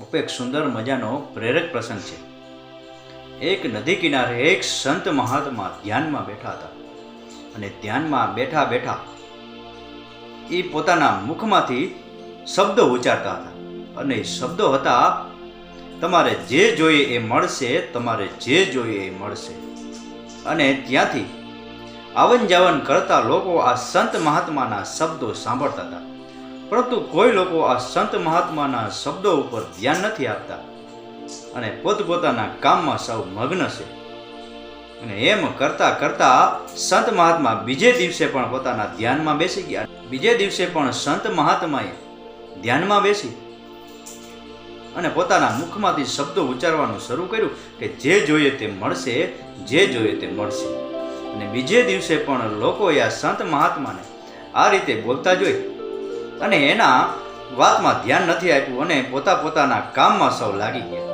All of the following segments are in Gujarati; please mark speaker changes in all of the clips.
Speaker 1: એક સુંદર મજાનો પ્રેરક પ્રસંગ છે। એક નદી કિનારે એક સંત મહાત્મા ધ્યાનમાં બેઠા હતા અને ધ્યાનમાં બેઠા બેઠા એ પોતાના મુખમાંથી શબ્દો ઉચ્ચારતા હતા અને શબ્દો હતા, તમારે જે જોઈએ એ મળશે, તમારે જે જોઈએ એ મળશે। અને ત્યાંથી આવન જાવન કરતા લોકો આ સંત મહાત્માના શબ્દો સાંભળતા હતા, પરંતુ કોઈ લોકો આ સંત મહાત્માના શબ્દો ઉપર ધ્યાન નથી આપતા અને પોતપોતાના કામમાં સૌ મગ્ન છે। અને એમ કરતા કરતા સંત મહાત્મા બીજે દિવસે પણ પોતાના ધ્યાનમાં બેસી ગયા। બીજે દિવસે પણ સંત મહાત્માએ ધ્યાનમાં બેસી અને પોતાના મુખમાંથી શબ્દો ઉચ્ચારવાનું શરૂ કર્યું કે જે જોઈએ તે મળશે, જે જોઈએ તે મળશે। અને બીજે દિવસે પણ લોકોએ આ સંત મહાત્માને આ રીતે બોલતા જોઈ અને એના વાતમાં ધ્યાન નથી આપ્યું અને પોતાના કામમાં સૌ લાગી ગયા।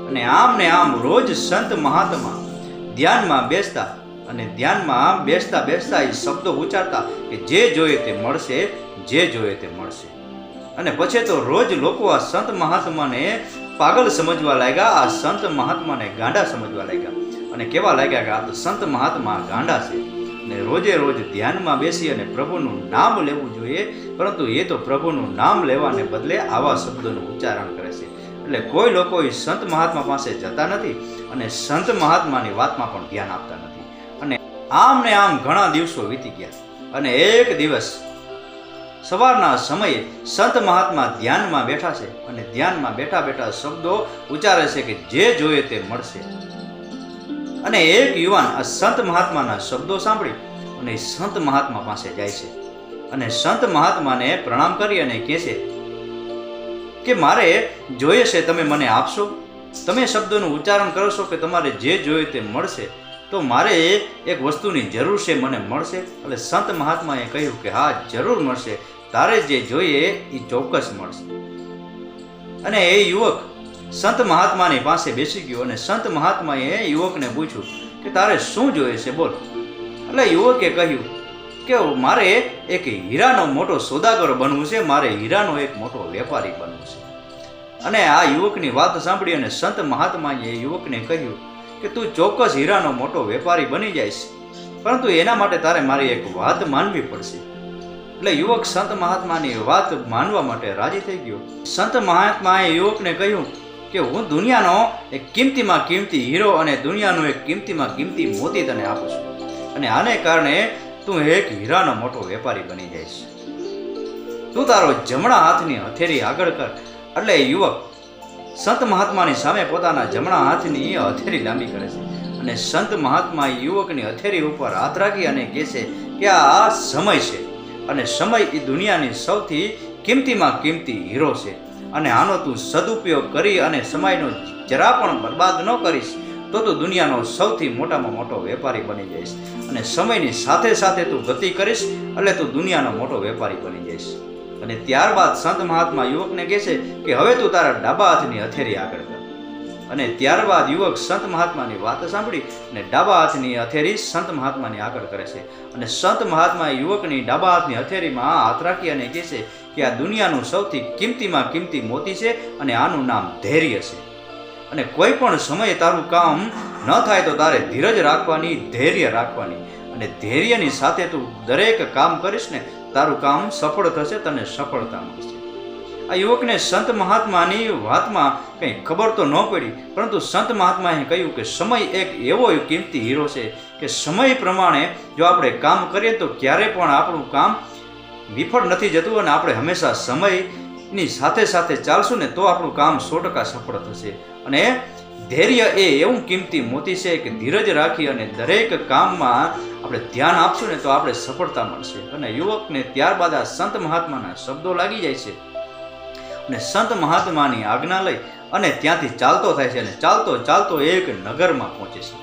Speaker 1: અને આમ ને આમ રોજ સંત મહાત્મા ધ્યાનમાં બેસતા અને ધ્યાનમાં બેસતા બેસતા એ શબ્દો ઉચ્ચારતા કે જે જોઈએ તે મળશે, જે જોઈએ તે મળશે। અને પછી તો રોજ લોકો આ સંત મહાત્માને પાગલ સમજવા લાગ્યા, આ સંત મહાત્માને ગાંડા સમજવા લાગ્યા અને કહેવા લાગ્યા કે આ તો સંત મહાત્મા ગાંડા છે અને રોજે રોજ ધ્યાનમાં બેસી અને પ્રભુનું નામ લેવું જોઈએ, પરંતુ એ તો પ્રભુનું નામ લેવાને બદલે આવા શબ્દોનું ઉચ્ચારણ કરે છે। એટલે કોઈ લોકો એ સંત મહાત્મા પાસે જતા નથી અને સંત મહાત્માની વાતમાં પણ ધ્યાન આપતા નથી। અને આમ ને આમ ઘણા દિવસો વીતી ગયા અને એક દિવસ સવારના સમયે સંત મહાત્મા ધ્યાનમાં બેઠા છે અને ધ્યાનમાં બેઠા બેઠા શબ્દો ઉચ્ચારે છે કે જે જોઈએ તે મળશે। અને એક યુવાન આ સંત મહાત્માના શબ્દો સાંભળી અને સંત મહાત્મા પાસે જાય છે અને સંત મહાત્માને પ્રણામ કરી અને કહે છે કે મારે જોઈએ છે, તમે મને આપશો? તમે શબ્દોનું ઉચ્ચારણ કરશો કે તમારે જે જોઈએ તે મળશે, તો મારે એક વસ્તુની જરૂર છે, મને મળશે? એટલે સંત મહાત્માએ કહ્યું કે હા, જરૂર મળશે, તારે જે જોઈએ એ ચોક્કસ મળશે। અને એ યુવક સંત મહાત્માની પાસે બેસી ગયો અને સંત મહાત્માએ યુવકને પૂછ્યું કે તારે શું જોઈએ છે, બોલ? એટલે યુવકે કહ્યું કે મારે એક હીરાનો મોટો સોદાગર બનવું છે, મારે હીરાનો એક મોટો વેપારી બનવું છે। અને આ યુવકની વાત સાંભળી અને સંત મહાત્માએ યુવકને કહ્યું કે તું ચોક્કસ હીરાનો મોટો વેપારી બની જઈશ, પરંતુ એના માટે તારે મારી એક વાત માનવી પડશે। એટલે યુવક સંત મહાત્માની વાત માનવા માટે રાજી થઈ ગયો। સંત મહાત્માએ યુવકને કહ્યું કે હું દુનિયાનો એક કિંમતીમાં કિંમતી હીરો અને દુનિયાનો એક કિંમતીમાં કિંમતી મોતી તને આપું છું અને આને કારણે તું એક હીરાનો મોટો વેપારી બની જઈશ। તું તારો જમણા હાથની હથેળી આગળ કર। એટલે યુવક સંત મહાત્માની સામે પોતાના જમણા હાથની હથેળી લાંબી કરે છે અને સંત મહાત્મા યુવકની હથેળી ઉપર હાથ રાખી અને કહે છે કે આ સમય છે અને સમય એ દુનિયાની સૌથી કિંમતીમાં કિંમતી હીરો છે અને આનો તું સદુપયોગ કરી અને સમયનો જરા પણ બરબાદ ન કરીશ તો તું દુનિયાનો સૌથી મોટામાં મોટો વેપારી બની જઈશ અને સમયની સાથે સાથે તું ગતિ કરીશ એટલે તું દુનિયાનો મોટો વેપારી બની જઈશ। અને ત્યારબાદ સંત મહાત્મા યુવકને કહે છે કે હવે તું તારા ડાબા હાથની હથેળી આગળ કર। અને ત્યારબાદ યુવક સંત મહાત્માની વાત સાંભળી અને ડાબા હાથની હથેળી સંત મહાત્માની આગળ કરે છે અને સંત મહાત્મા યુવકની ડાબા હાથની હથેળીમાં હાથ રાખી અને કહે છે કે આ દુનિયાનું સૌથી કિંમતીમાં કિંમતી મોતી છે અને આનું નામ ધૈર્ય છે। અને કોઈ પણ સમયે તારું કામ ન થાય તો તારે ધીરજ રાખવાની, ધૈર્ય રાખવાની અને ધૈર્યની સાથે તું દરેક કામ કરીશ ને તારું કામ સફળ થશે, તને સફળતા મળશે। આ યુવકને સંત મહાત્માની વાતમાં કંઈ ખબર તો ન પડી, પરંતુ સંત મહાત્માએ કહ્યું કે સમય એક એવો કિંમતી હીરો છે કે સમય પ્રમાણે જો આપણે કામ કરીએ તો ક્યારે પણ આપણું કામ વિફળ નથી જતું અને આપણે હંમેશા સમયની સાથે સાથે ચાલશું ને તો આપણું કામ 100% સફળ થશે। અને ધૈર્ય એ એવું કિંમતી મોતી છે કે ધીરજ રાખી અને દરેક કામમાં આપણે ધ્યાન આપશું ને તો આપણે સફળતા મળશે। અને યુવકને ત્યારબાદ આ સંત મહાત્માના શબ્દો લાગી જાય છે અને સંત મહાત્માની આજ્ઞા લઈ અને ત્યાંથી ચાલતો થાય છે અને ચાલતો ચાલતો એક નગરમાં પહોંચે છે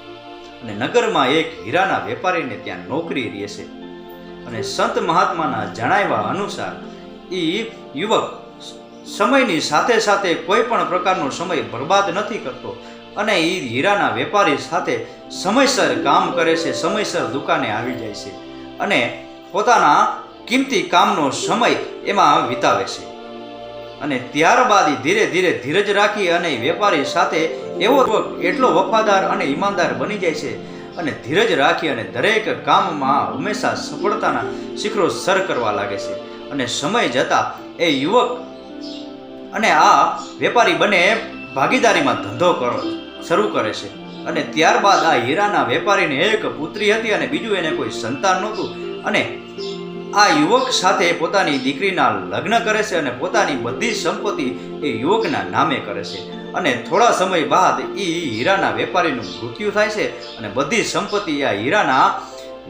Speaker 1: અને નગરમાં એક હીરાના વેપારીને ત્યાં નોકરી રહે છે। અને સંત મહાત્માના જણાવ્યા અનુસાર એ યુવક સમયની સાથે સાથે કોઈ પણ પ્રકારનો સમય બરબાદ નથી કરતો અને એ હીરાના વેપારી સાથે સમયસર કામ કરે છે, સમયસર દુકાને આવી જાય છે અને પોતાના કિંમતી કામનો સમય એમાં વિતાવે છે। અને ત્યારબાદ એ ધીરે ધીરે ધીરજ રાખી અને વેપારી સાથે એવો એટલો વફાદાર અને ઈમાનદાર બની જાય છે અને ધીરજ રાખી અને દરેક કામમાં હંમેશા સફળતાના શિખરો સર કરવા લાગે છે. અને સમય જતાં એ યુવક અને આ વેપારી બંને ભાગીદારીમાં ધંધો શરૂ કરે છે. અને ત્યારબાદ આ હીરાના વેપારીને એક પુત્રી હતી અને બીજું એને કોઈ સંતાન નહોતું. અને આ યુવક સાથે પોતાની દીકરીના લગ્ન કરે છે અને પોતાની બધી સંપત્તિ એ યુવકના નામે કરે છે. અને થોડા સમય બાદ એ હીરાના વેપારીનું મૃત્યુ થાય છે અને બધી સંપત્તિ આ હીરાના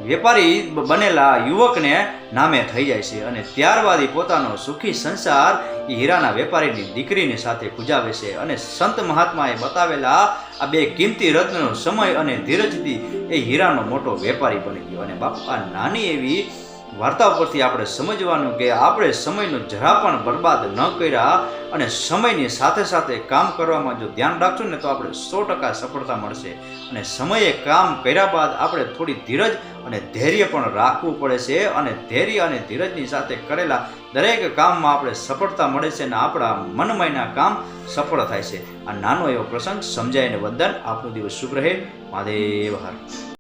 Speaker 1: વેપારી બનેલા યુવકને નામે થઈ જાય છે. અને ત્યારબાદ એ પોતાનો સુખી સંસાર એ હીરાના વેપારીની દીકરીની સાથે ગુજાવે છે. અને સંત મહાત્માએ બતાવેલા આ બે કિંમતી રત્નનો સમય અને ધીરજથી એ હીરાનો મોટો વેપારી બની ગયો. અને બાપા નાની એવી વાર્તા પરથી આપણે સમજવાનું કે આપણે સમયનો જરા પણ બરબાદ ન કર્યા અને સમયની સાથે સાથે કામ કરવામાં જો ધ્યાન રાખશું ને તો આપણે 100% સફળતા મળશે. અને સમયે કામ કર્યા બાદ આપણે થોડી ધીરજ અને ધૈર્ય પણ રાખવું પડે છે. અને ધૈર્ય અને ધીરજની સાથે કરેલા દરેક કામમાં આપણે સફળતા મળે છે અને આપણા મનમયના કામ સફળ થાય છે. આ નાનો એવો પ્રસંગ સમજાઈને વંદન. આપનો દિવસ શુભ રહે. મહાદેવ હર.